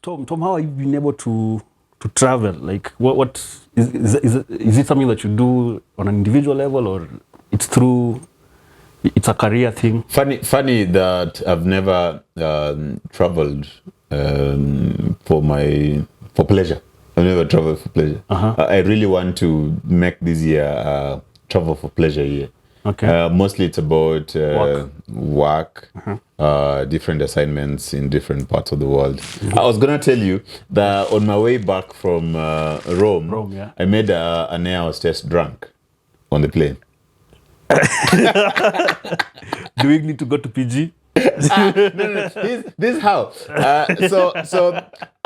Tom, how have you been able to travel? Like, what is it something that you do on an individual level, or it's a career thing? Funny that I've never traveled for pleasure. I've never traveled for pleasure. I really want to make this year travel for pleasure year. Okay. Mostly it's about work, different assignments in different parts of the world. I was going to tell you that on my way back from Rome, yeah. I made an air hostess drunk on the plane. Do we need to go to PG? No. This is how. So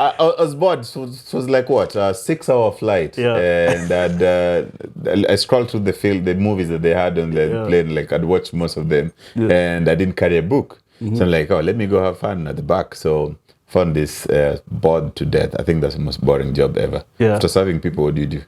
I was bored. So it was like what, a 6-hour flight, and I scrolled through the movies that they had on the plane. Like I'd watched most of them, and I didn't carry a book. So I'm like, oh, let me go have fun at the back. So found this bored to death. I think that's the most boring job ever. Yeah. After serving people, what do you do?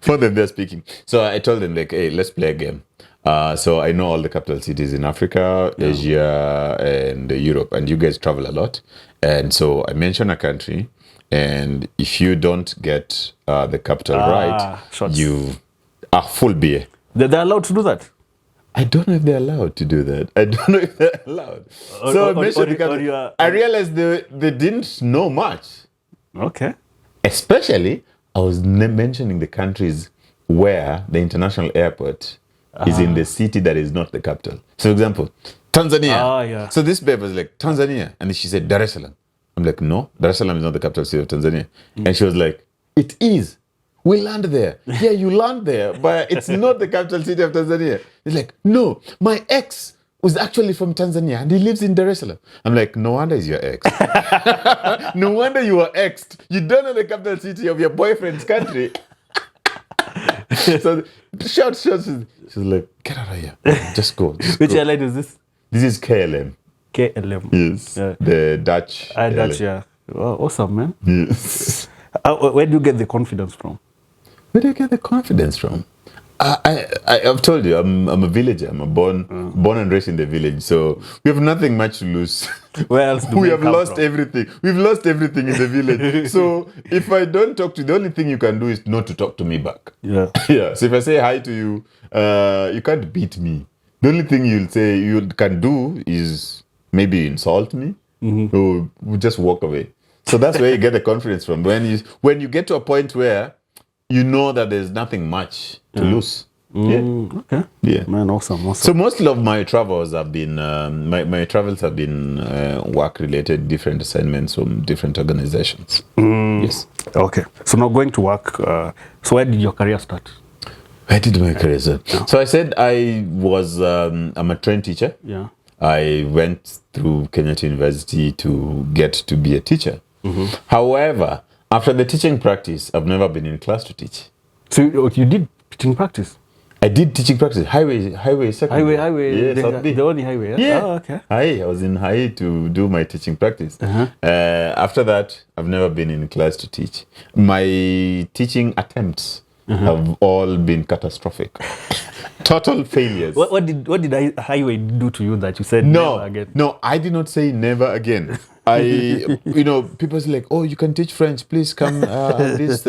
For them, they're speaking. So I told them like, hey, let's play a game. So I know all the capital cities in Africa, Asia, and Europe, and you guys travel a lot. And so I mention a country, and if you don't get the capital right, shots. you are full beer. They're allowed to do that? I don't know if they're allowed to do that. I don't know if they're allowed. So I mentioned the country. I realized they didn't know much. Okay. Especially, I was mentioning the countries where the international airport is in the city that is not the capital. So, for example, Tanzania. So this babe was like, Tanzania. And she said, Dar es Salaam. I'm like, no, Dar es Salaam is not the capital city of Tanzania. And she was like, it is. We land there. Yeah, you land there, but it's not the capital city of Tanzania. He's like, no, my ex was actually from Tanzania and he lives in Dar es Salaam. I'm like, no wonder he's your ex. No wonder you were exed. You don't know the capital city of your boyfriend's country. So shout. She's like, get out of here. Just go. Which airline is this? This is KLM. KLM. Yes. Yeah. The Dutch. Dutch, yeah. Well, awesome, man. Yes. Where do you get the confidence from? Where do you get the confidence from? I've told you, I'm a villager. I'm born and raised in the village. So we have nothing much to lose. Where else do we have lost everything. We've lost everything in the village. So if I don't talk to you, the only thing you can do is not to talk to me back. Yeah. Yeah. So if I say hi to you, you can't beat me. The only thing you can do is maybe insult me or just walk away. So that's where you get the confidence from. When you get to a point where you know that there's nothing much to lose. Okay. Yeah. Man, awesome. So mostly of my travels have been my travels have been work related, different assignments from different organizations. Yes. Okay. So now going to work. So where did your career start? Where did my career start? So I said I'm a trained teacher. Yeah. I went through Kenyatta University to get to be a teacher. However, after the teaching practice, I've never been in class to teach. So you did teaching practice? I did teaching practice. Highway secondary. Highway. Yeah, the only highway. Yeah. Yeah. Oh, okay. I was in Hai to do my teaching practice. After that, I've never been in class to teach. My teaching attempts have all been catastrophic. Total failures. What did Highway do to you that you said never again? No, I did not say never again. People say like, oh, you can teach French. Please come. These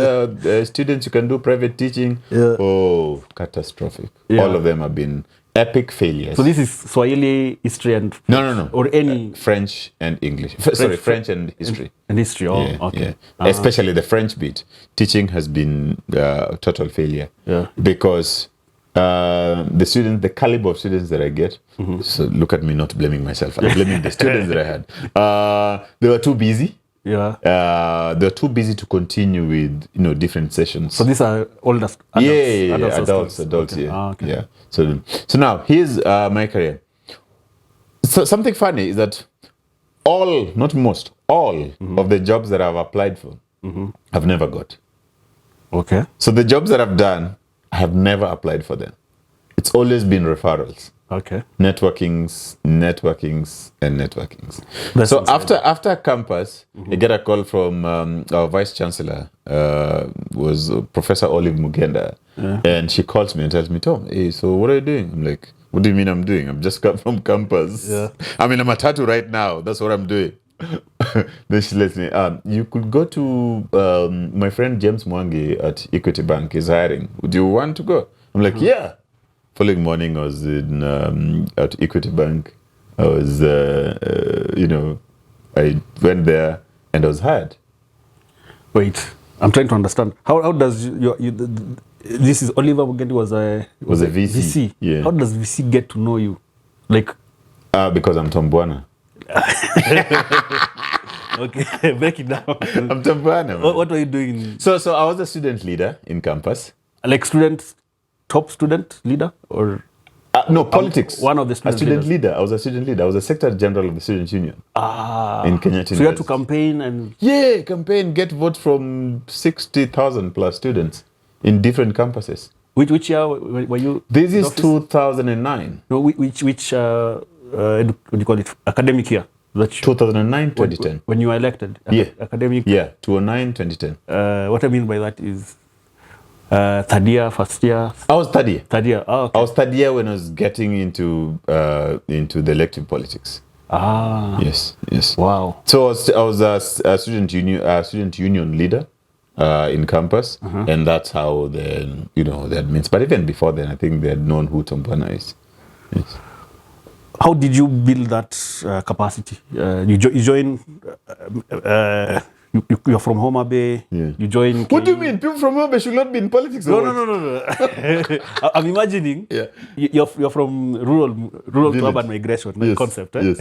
students, you can do private teaching. Yeah. Oh, catastrophic. Yeah. All of them have been epic failures. So this is Swahili, history, and no. Or any French and English. French and history. And history. Oh, yeah, okay. Yeah. Especially the French bit. Teaching has been total failure. Yeah. Because the caliber of students that I get. So look at me not blaming myself. I'm blaming the students that I had. They were too busy. Yeah. They're too busy to continue with different sessions. So these are older adults. Adults. Okay. Yeah. Okay. Yeah. So now here's my career. So something funny is that all of the jobs that I've applied for, I've never got. Okay. So the jobs that I've done, I have never applied for them. It's always been referrals. Okay. Networkings. So after campus, I get a call from our vice chancellor, was Professor Olive Mugenda, and she calls me and tells me, Tom, hey, so what are you doing? I'm like, what do you mean I'm doing? I've just come from campus. Yeah. I mean, I'm a tattoo right now. That's what I'm doing. then she lets me. You could go to my friend James Mwangi at Equity Bank is hiring. Would you want to go? I'm like, yeah. Following morning, I was in at Equity Bank. I was, I went there and I was hired. Wait, I'm trying to understand. How does this is Oliver Mugendi was a VC. Yeah. How does VC get to know you? Like, because I'm Tom Bwana. Okay, break it down. I'm Tom Bwana. What were you doing? So I was a student leader in campus. Like top student leader or? No, politics. One of the student leader. I was a student leader. I was a secretary general of the student union. In Kenya. So you had to campaign and... Yeah, get votes from 60,000 plus students in different campuses. Which year were you? This is 2009. No, which what do you call it? Academic year? 2009, 2010. When you were elected? Yeah. Academic? Yeah, 2009, 2010. What I mean by that is third year, first year? I was third year. Third year, okay. I was third year when I was getting into the elective politics. Yes. Wow. So I was a student union leader in campus, and that's how the admins. But even before then, I think they had known who Tom Bwana is. Yes. How did you build that capacity? You join. You're from Homa Bay. Yeah. You join. What do you mean? People from Homa Bay should not be in politics? No. I'm imagining. Yeah. You're from rural to urban migration concept. Eh?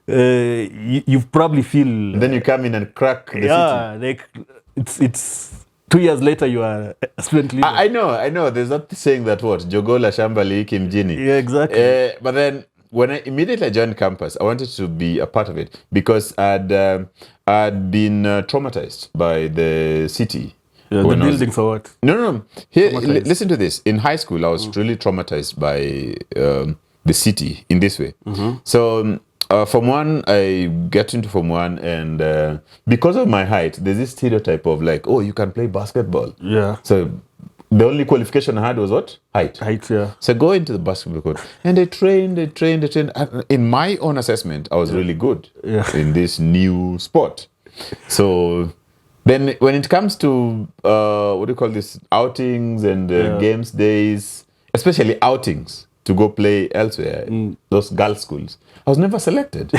Yes. You probably feel. And then you come in and crack the city. Like it's 2 years later you are a student leader. I know. There's that saying that what Jogola shamba liiki mjini. Yeah, exactly. But then when I immediately joined campus, I wanted to be a part of it because I'd been traumatized by the city. Yeah, the buildings or what? No. Here, listen to this. In high school, I was really traumatized by the city in this way. So Form 1, I get into Form 1 and because of my height, there's this stereotype of like, oh, you can play basketball. Yeah. So the only qualification I had was what? Height. Height, yeah. So I go into the basketball court and they trained. In my own assessment, I was really good in this new sport. So then when it comes to, outings and games days, especially outings to go play elsewhere, those girls' schools, I was never selected.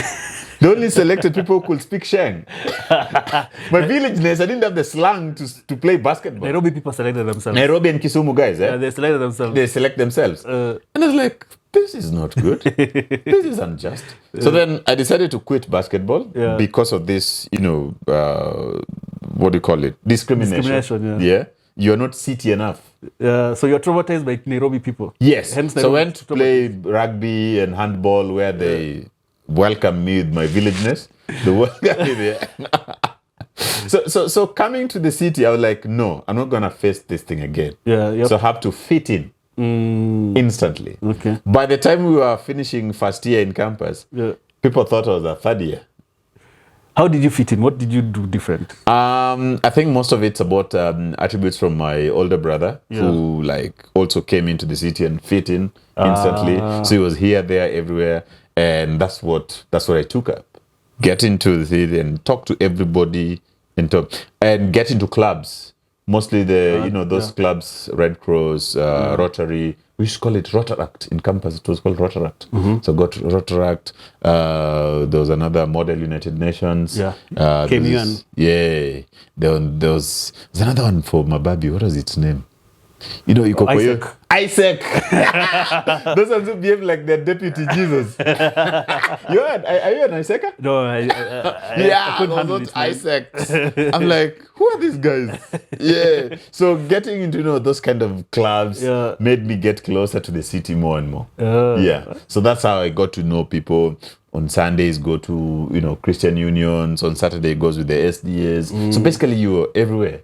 They only selected people who could speak Sheng. My villageness, I didn't have the slang to play basketball. Nairobi people selected themselves. Nairobi and Kisumu guys, Yeah, they selected themselves. They select themselves. And I was like, this is not good. This is unjust. So then I decided to quit basketball because of this, Discrimination. Yeah. You're not city enough. So you're traumatized by Nairobi people. Yes. Hence so I went to play rugby and handball where they welcome me with my villageness. They welcome me there. So coming to the city, I was like, no, I'm not going to face this thing again. Yeah. So I have to fit in instantly. Okay. By the time we were finishing first year in campus, people thought I was a third year. How did you fit in? What did you do different? I think most of it's about attributes from my older brother who also came into the city and fit in instantly. So he was here, there, everywhere, and that's what I took up. Get into the city and talk to everybody and get into clubs. Mostly those clubs, Red Cross, Rotary. We used to call it Rotaract in campus. It was called Rotaract. So got Rotaract. There was another Model United Nations. Yeah. Yeah. There was another one for Mababi. What was its name? Isaac. Those ones who behave like their deputy Jesus. Are you an Isaac? No, I couldn't handle it. Isaac. I'm like, who are these guys? Yeah. So getting into those kind of clubs made me get closer to the city more and more. Yeah. So that's how I got to know people. On Sundays, go to Christian unions. On Saturday, goes with the SDAs. So basically, you're everywhere.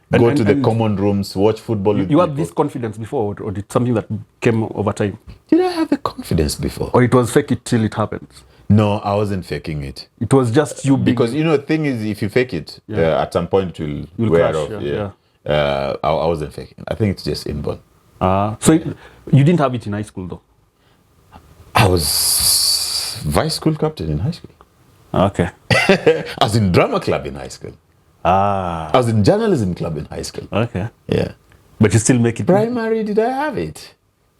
Go to the common rooms, watch football. You had this confidence before, or did something that came over time? Did I have the confidence before? Or it was fake it till it happened? No, I wasn't faking it. It was just you because the thing is, if you fake it, at some point you'll wear crash, off. I wasn't faking. I think it's just inborn. So you didn't have it in high school, though? I was vice school captain in high school. Okay. I was in drama club in high school. Ah. I was in journalism club in high school. Okay. Yeah. But you still make it? Primary, did I have it?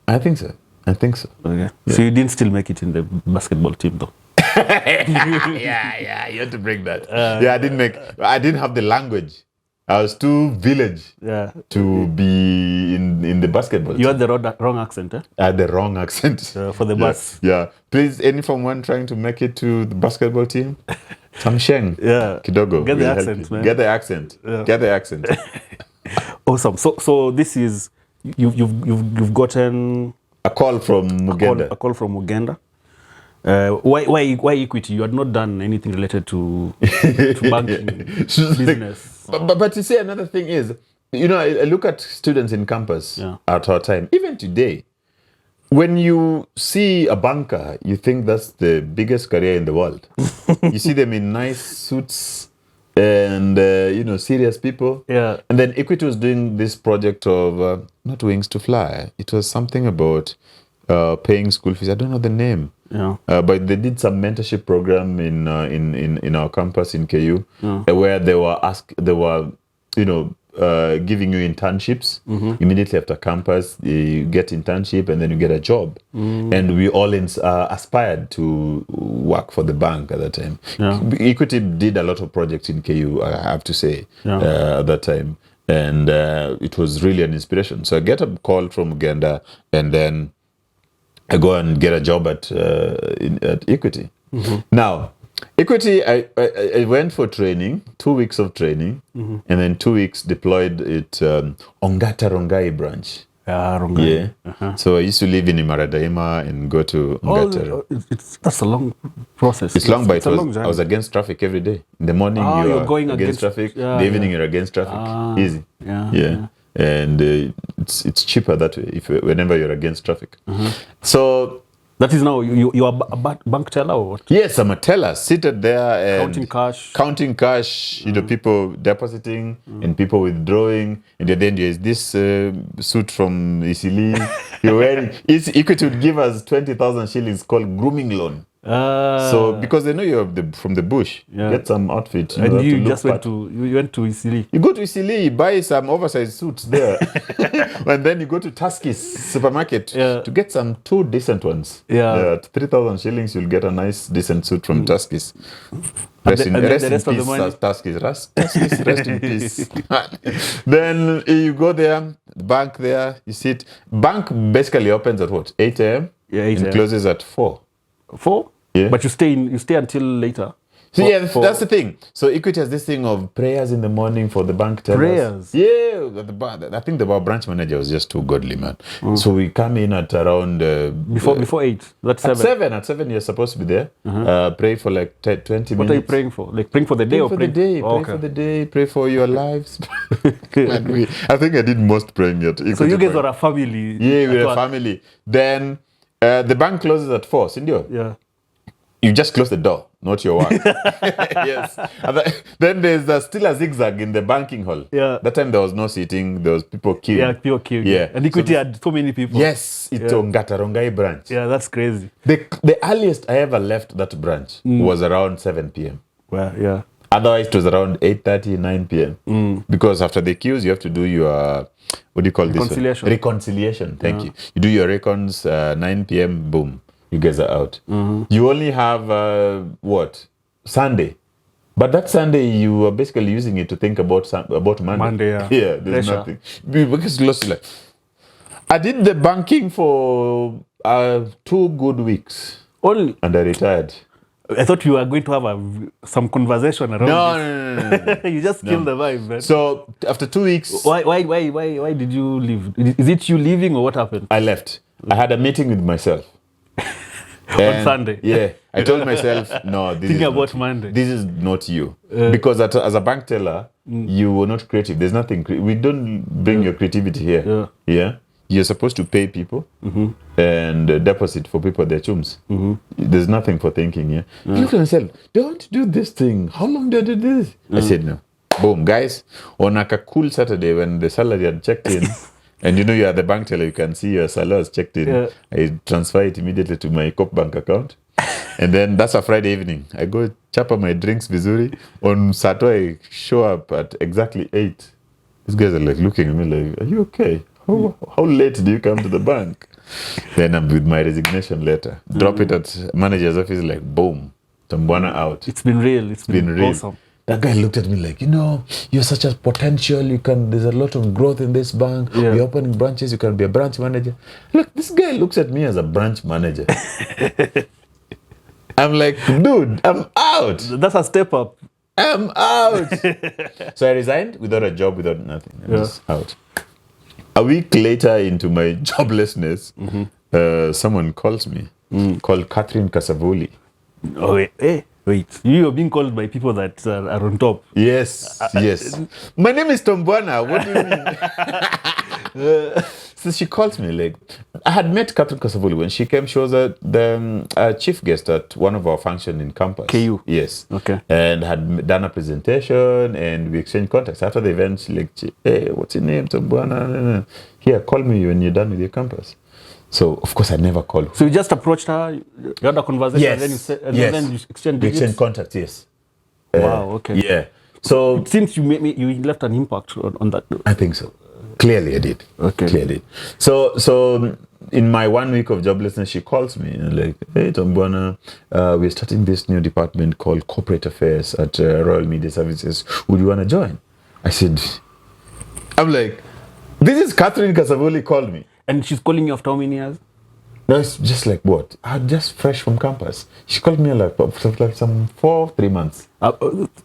I think so. Okay. Yeah. So you didn't still make it in the basketball team though? yeah, you had to bring that. I didn't have the language. I was too village to be in the basketball team. You had the wrong accent, eh? I had the wrong accent. For the bus. Yeah. Please, any Form 1 trying to make it to the basketball team? Samsheng. Yeah. Kidogo. Get the accent, man. Get the accent. Yeah. Get the accent. Awesome. So this is you've gotten a call from Mugenda. A call from Mugenda. Why Equity? You had not done anything related to banking business. But you see, another thing is, I look at students in campus at our time, even today. When you see a banker, you think that's the biggest career in the world. You see them in nice suits and, serious people. Yeah. And then Equity was doing this project of, not Wings to Fly. It was something about paying school fees. I don't know the name. Yeah. But they did some mentorship program in our campus in KU, where they were giving you internships immediately after campus. You get internship and then you get a job. And we all aspired to work for the bank at that time. Yeah. Equity did a lot of projects in KU, I have to say, at that time. And it was really an inspiration. So I get a call from Uganda, and then I go and get a job at Equity. Now, Equity, I went for training, 2 weeks of training, and then 2 weeks deployed at Ongata Rongai branch. Rongai. Yeah. So I used to live in Imaradaima and go to Ongata. That's a long process. It's long, but I was against traffic every day. In the morning, you're going against traffic. In the evening, you're against traffic. Easy. Yeah. And it's cheaper that way whenever you're against traffic. So that is now you are a bank teller or what? Yes, I'm a teller, seated there and counting cash, people depositing and people withdrawing, and then there's this suit from Isili you're wearing. Equity would give us 20,000 shillings called grooming loan. So because they know you're from the bush, get some outfit. And you just went to Isili. You go to Isili, you buy some oversized suits there, and then you go to Tuskys supermarket to get some 2 decent ones. At 3,000 shillings, you'll get a nice decent suit from Tuskys. Rest in peace, Tuskys. Rest in peace. Then you go there, the bank there, you sit. Bank basically opens at what? 8 a.m. Yeah, 8 a.m. and closes at 4. 4? Yeah. But you stay until later. So that's the thing. So Equity has this thing of prayers in the morning for the bank tellers. Prayers? Yeah. I think the branch manager was just too godly, man. So we come in at around... before 8? That's 7? At 7, you're supposed to be there. Pray for like 20 minutes. What are you praying for? Like praying for the day? Pray for the day. Pray for your lives. I think I did most praying at Equity. So you guys are a family? Yeah, we're a family. Then the bank closes at 4, Sindio? Yeah. You just close the door, not your work. Yes. And then there's still a zigzag in the banking hall. Yeah. That time there was no seating. There was people queuing. Yeah, people queuing. Yeah. And Equity had so many people. Yes. It's Ongata Rongai branch. Yeah, that's crazy. The earliest I ever left that branch was around 7 p.m. Well, yeah. Otherwise, it was around 8:30, 9 p.m. Because after the queues, you have to do your, what do you call this? Reconciliation. Thank you. You do your recons, 9 p.m., boom. You guys are out. You only have, Sunday. But that Sunday, you are basically using it to think about Monday. Monday, yeah. Yeah, there's nothing. Because like, I did the banking for 2 good weeks. Only? And I retired. I thought you were going to have some conversation around this. No. You just killed the vibe, man. So, after 2 weeks... Why did you leave? Is it you leaving or what happened? I left. I had a meeting with myself. On Sunday? Yeah. I told myself, no, Think about Monday. This is not you. Because as a bank teller, you were not creative. There's nothing... We don't bring your creativity here. Yeah. You're supposed to pay people and deposit for people their chums. There's nothing for thinking, yeah? I looked at myself, don't do this thing. How long did I do this? I said, no. Boom, guys. On a cool Saturday when the salary had checked in, and you are the bank teller, you can see your salary has checked in. I transfer it immediately to my COP bank account. And then that's a Friday evening. I go chapa my drinks vizuri. On Saturday, I show up at exactly 8. These guys are like looking at me like, are you okay? How late do you come to the bank? Then I'm with my resignation letter. Drop it at manager's office like, boom. Tom Bwana out. It's been real. It's been real. Awesome. That guy looked at me like, you're such a potential. There's a lot of growth in this bank. Yeah. We're opening branches. You can be a branch manager. Look, this guy looks at me as a branch manager. I'm like, dude, I'm out. That's a step up. I'm out. So I resigned without a job, without nothing. I'm just out. A week later into my joblessness, someone calls me, called Catherine Kasavuli. Oh, wait. You are being called by people that are on top. Yes, yes. My name is Tom Bwana. What do you mean? So she calls me like, I had met Catherine Kasavuli when she came. She was the chief guest at one of our functions in campus. KU? Yes. Okay. And had done a presentation and we exchanged contacts. After the event, she like, hey, what's your name, Tom Bwana? Here, call me when you're done with your campus. So, of course, I never called her. So you just approached her, you had a conversation, yes. and then you said, and yes. then you exchanged we exchanged contacts, yes. Wow, okay. Yeah. So it seems you left an impact on that. I think so. Clearly I did. Okay. Clearly. So in my 1 week of joblessness, she calls me and like, hey, Tom Bwana, we're starting this new department called Corporate Affairs at Royal Media Services. Would you want to join? I'm like, this is Catherine Kasavuli called me. And she's calling you after how many years? No, it's just like what? I'm just fresh from campus. She called me like some 3 months.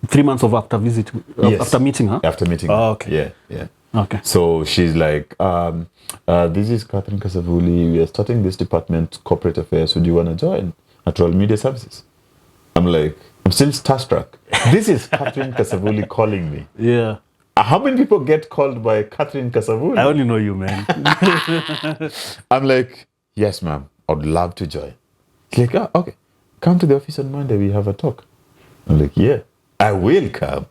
3 months of after visit, yes. After meeting her? After meeting her. Oh, okay. Yeah. Okay. So she's like, this is Catherine Kasavuli. We are starting this department, Corporate Affairs. Would you want to join at Royal Media Services? I'm like, I'm still starstruck. This is Catherine Kasavuli calling me. Yeah. How many people get called by Catherine Kasavuli? I only know you, man. I'm like, yes, ma'am. I would love to join. She's like, okay. Come to the office on Monday. We have a talk. I'm like, yeah, I will come.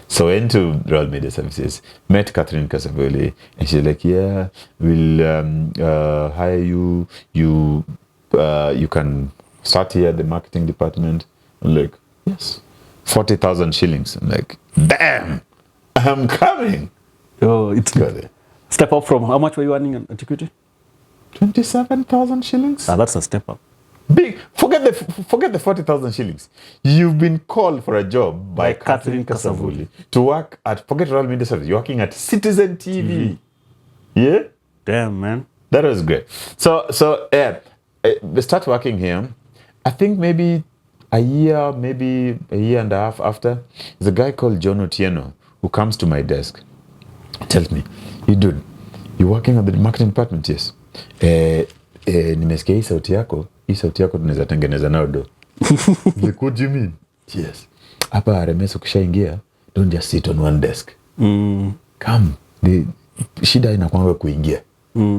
So I went to Royal Media Services, met Catherine Kasavuli, and she's like, yeah, we'll hire you. You can start here at the marketing department. I'm like, yes. 40,000 shillings. I'm like, damn, I'm coming. Oh, it's good. Step up from how much were you earning at Equity? 27,000 shillings. That's a step up. Big. Forget the 40,000 shillings. You've been called for a job by Catherine Kasavuli to work at, forget Royal Media Service, you're working at Citizen TV. Yeah? Damn, man. That was great. So we start working here. I think maybe a year and a half after, there's a guy called John Otieno who comes to my desk, tells me, you dude, you're working at the marketing department? Yes. Nimesikia hii sauti yako tunaweza tengeneza nao do. Like, what do you mean? Yes. Hapa RMS ukishaingia, don't just sit on one desk. Come. Shida inakuanga kuingia.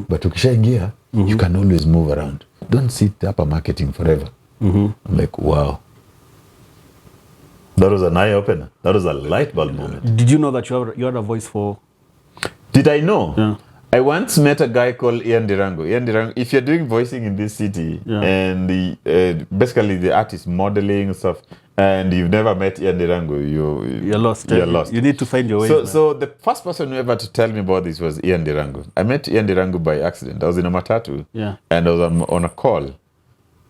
But ukishaingia, you can always move around. Don't sit hapa marketing forever. I'm like, wow. That was an eye-opener. That was a light bulb moment. Did you know that you had a voice for... Did I know? Yeah. I once met a guy called Ian Dirango. If you're doing voicing in this city, and basically the art is modeling stuff, and you've never met Ian Dirango, you're lost. You're lost. You need to find your way. So the first person ever to tell me about this was Ian Dirango. I met Ian Dirango by accident. I was in a matatu, and I was on a call,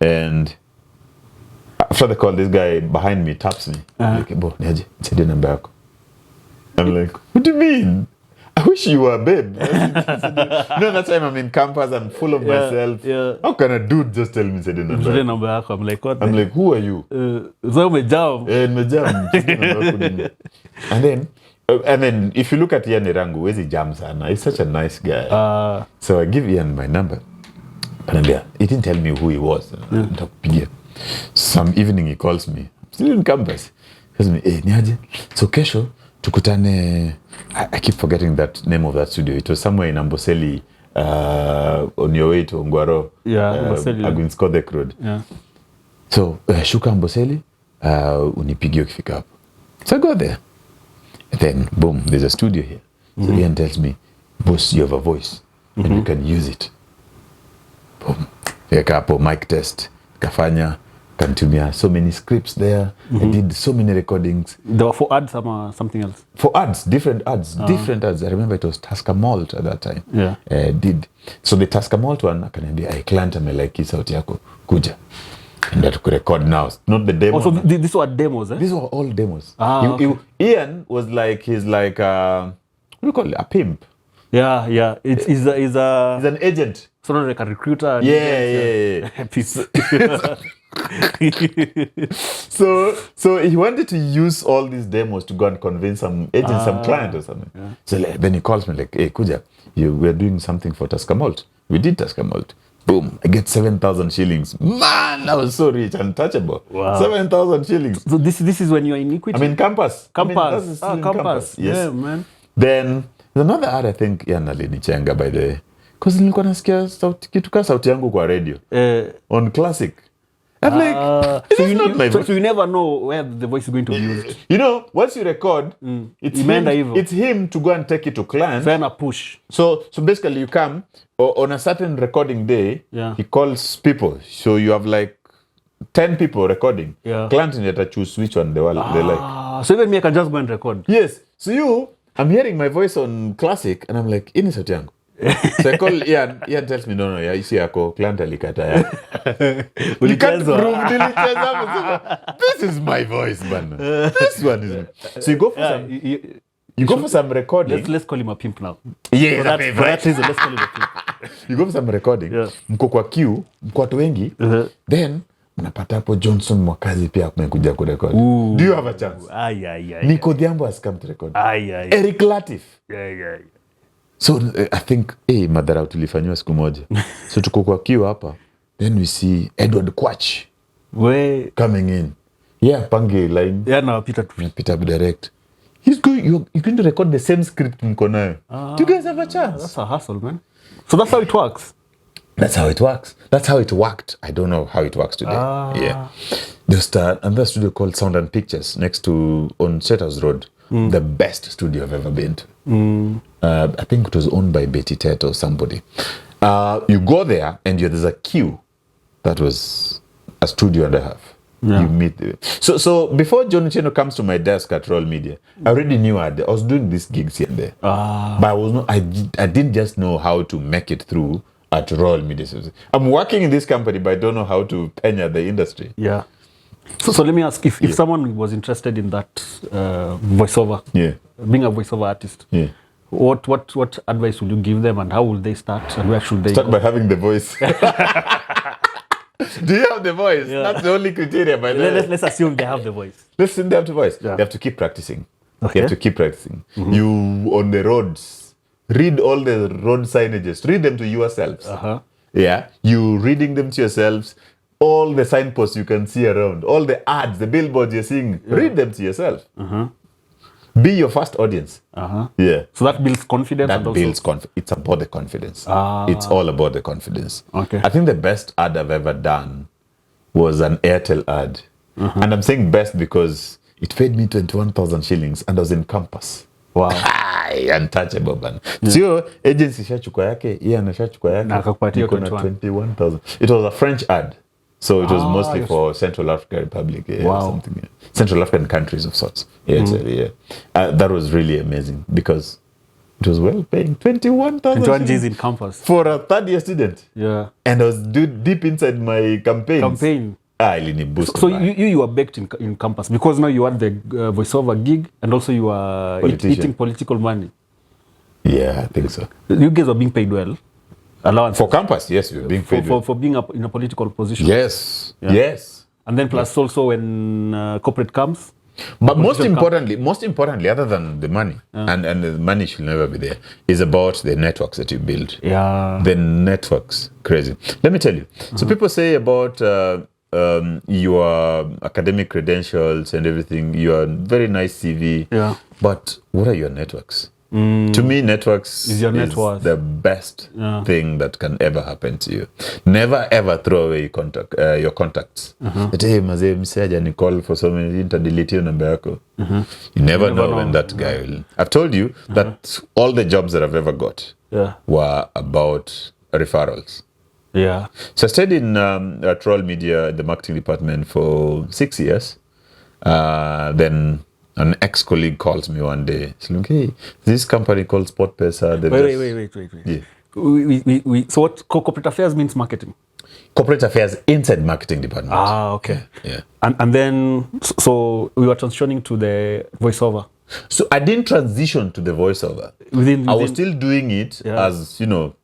and after the call, this guy behind me taps me. Like, bo, niaje, nisaidie namba yako. I'm like, what do you mean? I wish you were a babe. That time I'm in campus, I'm full of myself. Yeah. How can a dude just tell me nisaidie namba yako? I'm like, what? I'm like, who are you? So umejam. And then if you look at Ian Dirango, where's he jam sana? He's such a nice guy. So I give Ian my number. And he didn't tell me who he was. Some evening he calls me. I'm still in campus. He tells me, hey, niaje? So kesho, tukutane... I keep forgetting that name of that studio. It was somewhere in Amboseli, on your way to Ongwaro. Amboseli. Agwinskodek Road. Yeah. So, shuka Amboseli, unipigie ukifika hapo. So I go there. And then, boom, there's a studio here. So Ian tells me, boss, you have a voice. And you can use it. Boom. Yeka hapo, mic test. Kafanya. Kantumia so many scripts there. I did so many recordings. They were for ads or something else? For ads, different ads. I remember it was Tusker Malt at that time. Yeah. Did. So the Tusker Malt one, akaniambia, I client amelike sauti yako, kuja. And that could record now. Not the demo. Also, these were demos, eh? These were all demos. Okay. Ian was like, he's like, what do you call it? A pimp. Yeah. He's an agent. So not like a recruiter. Yeah. So he wanted to use all these demos to go and convince some agent, some client or something. Yeah. So then he calls me like, hey, Kuja, we're doing something for Tusker Malt. We did Tusker Malt. Boom, I get 7,000 shillings. Man, I was so rich, untouchable. Wow. 7,000 shillings. So this is when you're in Equity? I'm in campus. Campus. Campus. Yes. Yeah, man. Then there's another ad I think alinichenga by the way. Because nilikuwa nasikia kitu ka sauti yangu kwa radio. On Classic. I'm like, this is not my voice. So you never know where the voice is going to be used. You know, once you record, it's him to go and take it to client. Then a push. So basically you come, on a certain recording day, he calls people. So you have like 10 people recording. Yeah. Client need to choose which one they like. So even me, I can just go and record. Yes. So I'm hearing my voice on Classic and I'm like, ini sauti yangu. So I call Ian tells me, no, you see yako, client alikata ya. You can't prove nilicheza. This is my voice, man. This one is. So you go for some. You go for some recording. Let's call him a pimp now. Yeah, for that reason, let's call him a pimp. You go for some recording. Yeah. Mko kwa queue, mko watu wengi. Then mnapata hapo Johnson Mwakazi pia amekuja kurekodi. Do you have a chance? Nico Diambo has come to record. Eric Latif. Yeah. So I think madharau tulifanywa siku moja. So tuko kwa queue hapa. Then we see Edward Kwach coming in. Yeah, pange line. Yeah, no, Peter direct. You're going to record the same script mko nayo. Do you guys have a chance? That's a hustle, man. So that's how it works. That's how it works. That's how it worked. I don't know how it works today. Yeah. There's another studio called Sound and Pictures next to on Setters Road. The best studio I've ever been to. I think it was owned by Betty Tet or somebody. You go there and there's a queue. That was a studio and a half. Yeah. You meet there. So before Johnny Cheno comes to my desk at Royal Media, I already knew I was doing these gigs here and there. But I didn't just know how to make it through at Royal Media. I'm working in this company, but I don't know how to penya the industry. Yeah. So let me ask, if someone was interested in that voiceover, being a voiceover artist, what advice would you give them, and how will they start, and where should they start go? By having the voice. Do you have the voice? Yeah. That's the only criteria. By the way. Let's assume they have the voice. Let's assume they have the voice. Yeah. You have to keep practicing. Okay. You have to keep practicing. Mm-hmm. You on the roads, read all the road signages. Read them to yourselves. Yeah, you reading them to yourselves. All the signposts you can see around, all the ads, the billboards you're seeing, read them to yourself. Be your first audience. Yeah. So that builds confidence. That builds confidence. It's about the confidence. It's all about the confidence. Okay. I think the best ad I've ever done was an Airtel ad. And I'm saying best because it paid me 21,000 shillings and I was in campus. Wow. Untouchable, man. So agency shachukua yake, anashachukua yake. Na akakupatia 21,000. It was a French ad. So it was mostly for Central African Republic, or something. Yeah. Central African countries of sorts. That was really amazing because it was well paying. 21,000 21 G's in campus for a third year student. Yeah, and I was deep inside my campaign. So you were baked in campus because now you had the voiceover gig and also you are eating political money. Yeah, I think so. You guys are being paid well. Allowance for campus, yes, we're being paid for being in a political position. Yes, yes. And then plus also when corporate comes. But most importantly, other than the money, and the money should never be there, is about the networks that you build. Yeah. The networks, crazy. Let me tell you. So people say about your academic credentials and everything, your very nice CV. Yeah. But what are your networks? To me, networks is the best thing that can ever happen to you. Never ever throw away your contacts. That, hey, mazee mseja ni call for so many, delete your number yako. You never know when that guy will. I've told you that all the jobs that I've ever got were about referrals. Yeah. So I stayed in Troll Media, the marketing department, for 6 years. Then an ex-colleague calls me one day. He's like, hey, this company called SportPesa. Wait. Yeah. So what corporate affairs means marketing? Corporate affairs inside marketing department. Ah, okay. Yeah. And then, so we were transitioning to the voiceover. So I didn't transition to the voiceover. I was still doing it as,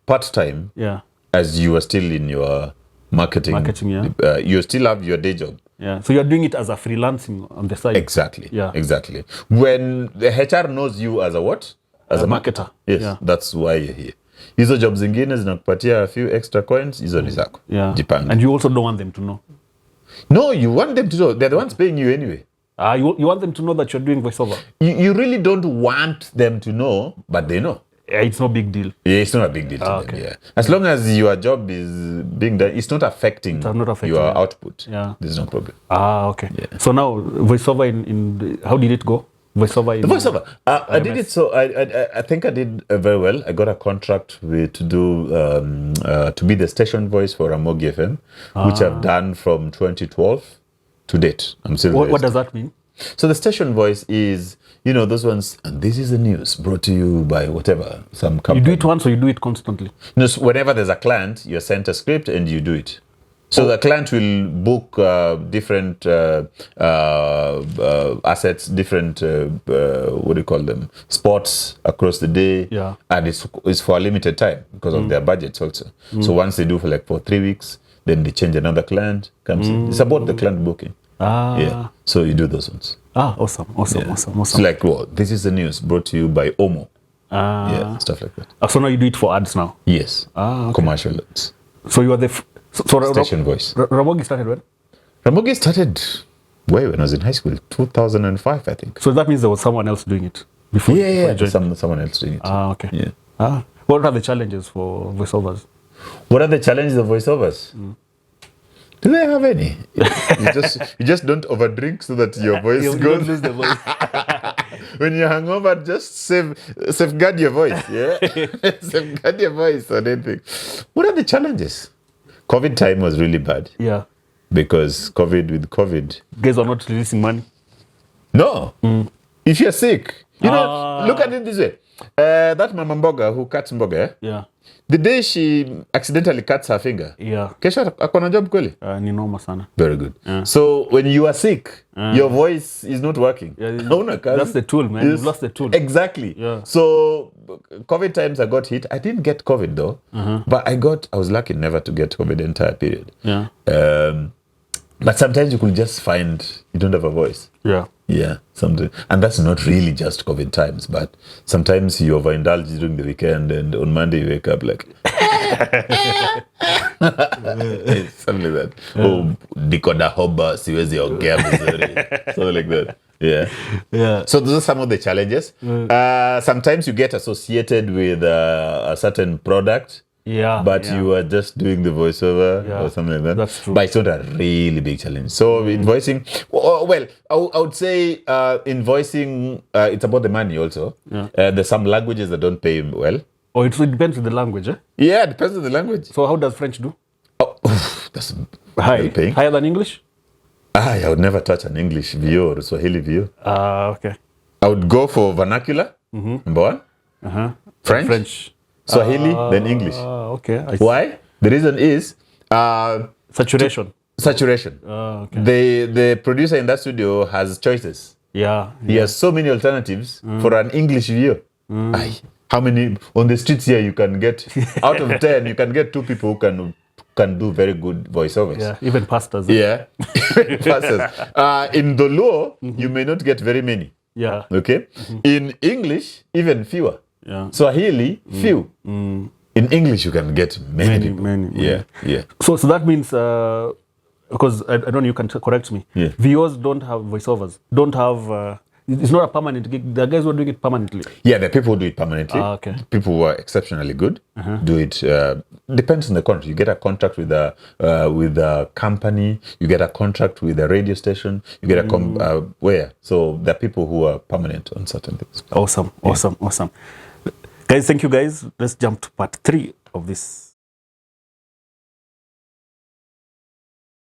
part-time. Yeah. As you were still in your marketing. Yeah. You still have your day job. Yeah. So you're doing it as a freelancing on the side. Exactly. Yeah. Exactly. When the HR knows you as a what? As a marketer. Yes. Yeah. That's why you're here. Hizo jobs zingine zinakupatia a few extra coins, hizo ni zako. Yeah. Jipange. And you also don't want them to know. No, you want them to know. They're the ones paying you anyway. You want them to know that you're doing voiceover? You really don't want them to know, but they know. Yeah, it's no big deal. Yeah, it's not a big deal to them. Yeah. As long as your job is being done, it's not affecting your output. Yeah. There's no problem. Okay. Yeah. So now, voiceover how did it go? Voiceover. The voiceover. I did it. So I think I did very well. I got a contract to be the station voice for Ramogi FM, which I've done from 2012 to date. I'm still. What does that mean? So the station voice is, those ones, and this is the news brought to you by whatever, some company. You do it once or you do it constantly? No, so whenever there's a client, you're sent a script and you do it. So the client will book different assets, different, what do you call them, sports across the day. Yeah. And it's for a limited time because of their budgets also. So once they do for 3 weeks, then they change another client, comes in. It's about the client booking. Yeah. So you do those ones. Awesome. So like, this is the news brought to you by Omo. Yeah, stuff like that. So now you do it for ads now? Yes. Okay. Commercial ads. So you are the station voice. Ramogi started when? Ramogi started when I was in high school, 2005, I think. So that means there was someone else doing it before? Yeah. Someone else doing it. Okay. Yeah. What are the challenges for voiceovers? What are the challenges of voiceovers? Do they have any? you just don't overdrink so that your voice goes. You don't lose the voice. When you're hungover, just safeguard your voice. Yeah, safeguard your voice or anything. What are the challenges? COVID time was really bad. Yeah, because with COVID, guys are not releasing money. No, if you're sick, look at it this way. That Mama Mboga who cuts mboga. Yeah. The day she accidentally cuts her finger. Yeah. Kesha akona job kweli? Ni noma sana. Very good. So when you are sick, your voice is not working. That's the tool, man. You've lost the tool. Exactly. Yeah. So COVID times I got hit. I didn't get COVID though. But I was lucky never to get COVID the entire period. Yeah. But sometimes you could just find you don't have a voice. Yeah. Yeah, something. And that's not really just COVID times, but sometimes you overindulge during the weekend and on Monday you wake up like something like that. Decoder hoba, siwezi ongea vizuri. Something like that. Yeah. So those are some of the challenges. Sometimes you get associated with a certain product. Yeah, but you are just doing the voiceover or something like that. That's true. But it's not a really big challenge. So in voicing, I would say in voicing, it's about the money also. Yeah. There's some languages that don't pay well. It depends on the language, eh? Yeah, it depends on the language. So how does French do? That's high. Higher than English? I would never touch an English VO or Swahili VO. Okay. I would go for vernacular, number one. French. Swahili, then English. Okay. Why? The reason is saturation. Okay. The producer in that studio has choices. Yeah. He has so many alternatives for an English view. How many on the streets here you can get out of 10? You can get 2 people who can do very good voiceovers. Yeah, even pastors. Yeah, pastors. In the law, you may not get very many. Yeah. Okay. In English, even fewer. Yeah. Swahili, few. In English, you can get many people. Many. Yeah. So that means, because I don't know, you can correct me. Yeah. VOs don't have voiceovers. Don't have. It's not a permanent gig. The guys who are doing it permanently. Yeah, the people who do it permanently. Okay. People who are exceptionally good do it. Depends on the contract. You get a contract with a company. You get a contract with a radio station. You get a where. So there are people who are permanent on certain things. Awesome. Guys, thank you guys. Let's jump to part 3 of this.